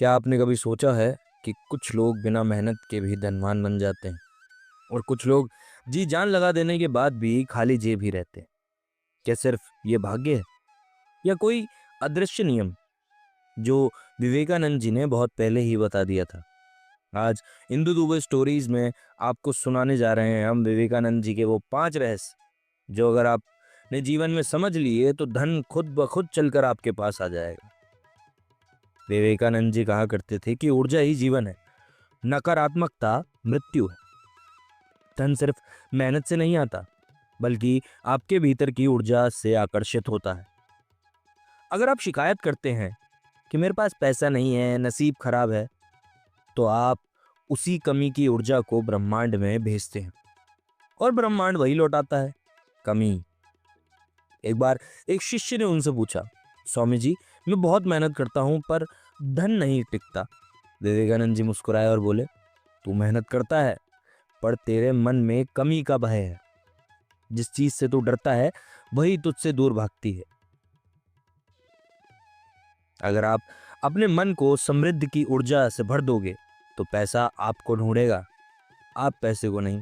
क्या आपने कभी सोचा है कि कुछ लोग बिना मेहनत के भी धनवान बन जाते हैं और कुछ लोग जी जान लगा देने के बाद भी खाली जेब ही रहते हैं? क्या सिर्फ ये भाग्य है या कोई अदृश्य नियम जो विवेकानंद जी ने बहुत पहले ही बता दिया था? आज इंदु दुबे स्टोरीज में आपको सुनाने जा रहे हैं हम विवेकानंद जी के वो 5 रहस्य जो अगर आपने जीवन में समझ लिए तो धन खुद ब खुद चलकर आपके पास आ जाएगा। विवेकानंद जी कहा करते थे कि ऊर्जा ही जीवन है, नकारात्मकता मृत्यु है। धन सिर्फ मेहनत से नहीं आता, बल्कि आपके भीतर की ऊर्जा से आकर्षित होता है। अगर आप शिकायत करते हैं कि मेरे पास पैसा नहीं है, नसीब खराब है, तो आप उसी कमी की ऊर्जा को ब्रह्मांड में भेजते हैं और ब्रह्मांड वही लौटाता है, कमी। एक बार एक शिष्य ने उनसे पूछा, स्वामी जी, मैं बहुत मेहनत करता हूं पर धन नहीं टिकता। विवेकानंद जी मुस्कुराए और बोले, तू मेहनत करता है पर तेरे मन में कमी का भय है। जिस चीज से तू डरता है वही तुझसे दूर भागती है। अगर आप अपने मन को समृद्धि की ऊर्जा से भर दोगे तो पैसा आपको ढूंढेगा, आप पैसे को नहीं।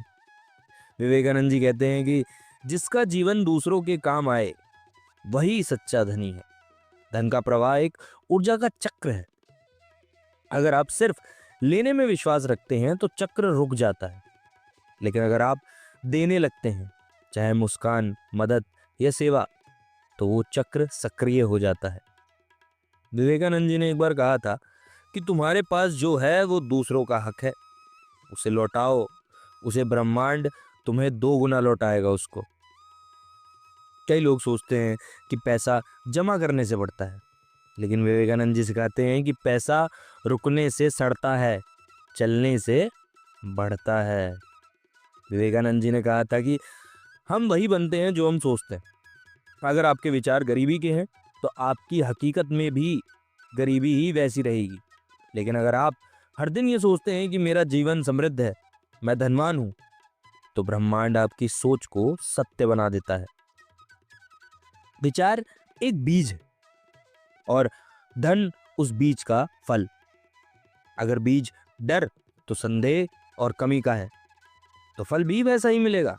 विवेकानंद जी कहते हैं कि जिसका जीवन दूसरों के काम आए वही सच्चा धनी है। धन का प्रवाह एक ऊर्जा का चक्र है। अगर आप सिर्फ लेने में विश्वास रखते हैं तो चक्र रुक जाता है, लेकिन अगर आप देने लगते हैं, चाहे मुस्कान, मदद या सेवा, तो वो चक्र सक्रिय हो जाता है। विवेकानंद जी ने एक बार कहा था कि तुम्हारे पास जो है वो दूसरों का हक है, उसे लौटाओ, उसे ब्रह्मांड तुम्हें 2 गुना लौटाएगा उसको। कई लोग सोचते हैं कि पैसा जमा करने से बढ़ता है, लेकिन विवेकानंद जी सिखाते हैं कि पैसा रुकने से सड़ता है, चलने से बढ़ता है। विवेकानंद जी ने कहा था कि हम वही बनते हैं जो हम सोचते हैं। अगर आपके विचार गरीबी के हैं तो आपकी हकीकत में भी गरीबी ही वैसी रहेगी। लेकिन अगर आप हर दिन ये सोचते हैं कि मेरा जीवन समृद्ध है, मैं धनवान हूं, तो ब्रह्मांड आपकी सोच को सत्य बना देता है। विचार एक बीज है और धन उस बीज का फल। अगर बीज डर तो संदेह और कमी का है, तो फल भी वैसा ही मिलेगा।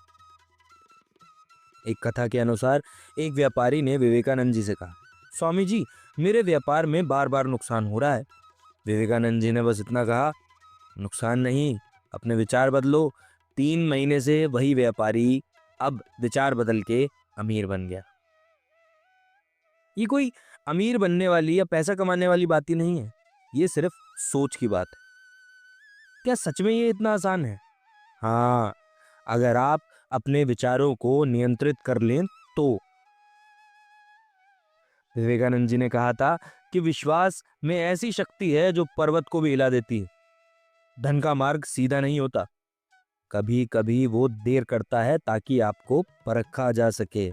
एक कथा के अनुसार एक व्यापारी ने विवेकानंद जी से कहा, स्वामी जी, मेरे व्यापार में बार बार नुकसान हो रहा है। विवेकानंद जी ने बस इतना कहा, नुकसान नहीं, अपने विचार बदलो। 3 महीने से वही व्यापारी अब विचार बदल के अमीर बन गया। ये कोई अमीर बनने वाली या पैसा कमाने वाली बात ही नहीं है, ये सिर्फ सोच की बात है। क्या सच में ये इतना आसान है? हाँ, अगर आप अपने विचारों को नियंत्रित कर लें तो। विवेकानंद जी ने कहा था कि विश्वास में ऐसी शक्ति है जो पर्वत को भी हिला देती है। धन का मार्ग सीधा नहीं होता, कभी कभी वो देर करता है ताकि आपको परखा जा सके।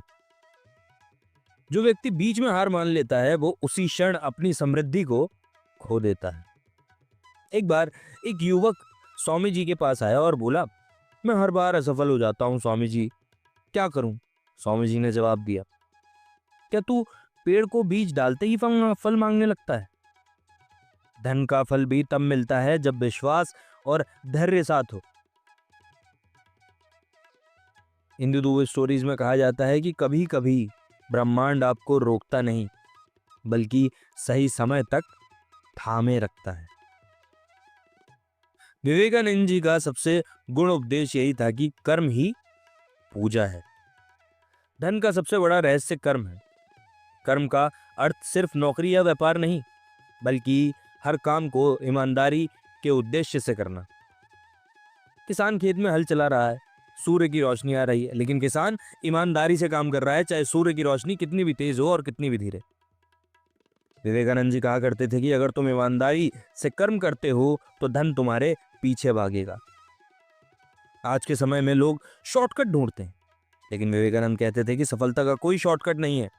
जो व्यक्ति बीच में हार मान लेता है वो उसी क्षण अपनी समृद्धि को खो देता है। एक बार एक युवक स्वामी जी के पास आया और बोला, मैं हर बार असफल हो जाता हूँ स्वामी जी, क्या करूं? स्वामी जी ने जवाब दिया, क्या तू पेड़ को बीज डालते ही फल मांगने लगता है? धन का फल भी तब मिलता है जब विश्वास और धैर्य साथ हो। इंदु दुबे स्टोरीज में कहा जाता है कि कभी कभी ब्रह्मांड आपको रोकता नहीं, बल्कि सही समय तक थामे रखता है। विवेकानंद जी का सबसे गुण उपदेश यही था कि कर्म ही पूजा है। धन का सबसे बड़ा रहस्य कर्म है। कर्म का अर्थ सिर्फ नौकरी या व्यापार नहीं, बल्कि हर काम को ईमानदारी के उद्देश्य से करना। किसान खेत में हल चला रहा है, सूर्य की रोशनी आ रही है, लेकिन किसान ईमानदारी से काम कर रहा है, चाहे सूर्य की रोशनी कितनी भी तेज हो और कितनी भी धीरे। विवेकानंद जी कहा करते थे कि अगर तुम ईमानदारी से कर्म करते हो तो धन तुम्हारे पीछे भागेगा। आज के समय में लोग शॉर्टकट ढूंढते हैं, लेकिन विवेकानंद कहते थे कि सफलता का कोई शॉर्टकट नहीं है।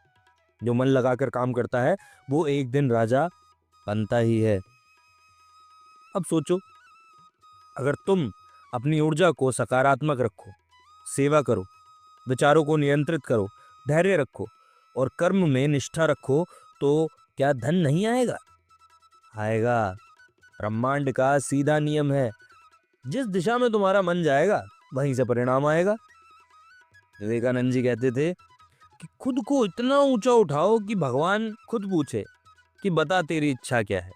जो मन लगाकर काम करता है वो एक दिन राजा बनता ही है। अब सोचो, अगर तुम अपनी ऊर्जा को सकारात्मक रखो, सेवा करो, विचारों को नियंत्रित करो, धैर्य रखो और कर्म में निष्ठा रखो, तो क्या धन नहीं आएगा? आएगा। ब्रह्मांड का सीधा नियम है, जिस दिशा में तुम्हारा मन जाएगा वहीं से परिणाम आएगा। विवेकानंद जी कहते थे कि खुद को इतना ऊंचा उठाओ कि भगवान खुद पूछे कि बता तेरी इच्छा क्या है।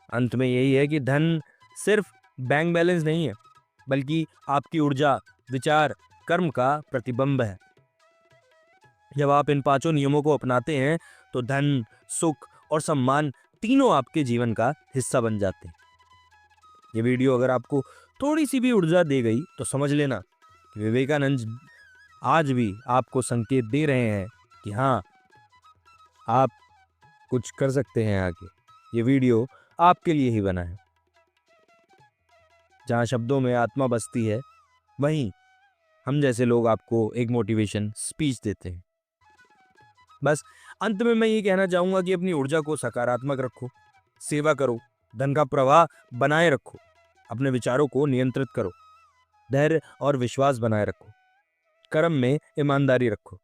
अंत में यही है कि धन सिर्फ बैंक बैलेंस नहीं है, बल्कि आपकी ऊर्जा, विचार, कर्म का प्रतिबिंब है। जब आप इन पांचों नियमों को अपनाते हैं तो धन, सुख और सम्मान तीनों आपके जीवन का हिस्सा बन जाते हैं। ये वीडियो अगर आपको थोड़ी सी भी ऊर्जा दे गई तो समझ लेना कि विवेकानंद आज भी आपको संकेत दे रहे हैं कि हाँ, आप कुछ कर सकते हैं आगे। ये वीडियो आपके लिए ही बना है। जहाँ शब्दों में आत्मा बसती है, वहीं हम जैसे लोग आपको एक मोटिवेशन स्पीच देते हैं। बस अंत में मैं ये कहना चाहूंगा कि अपनी ऊर्जा को सकारात्मक रखो, सेवा करो, धन का प्रवाह बनाए रखो, अपने विचारों को नियंत्रित करो, धैर्य और विश्वास बनाए रखो, कर्म में ईमानदारी रखो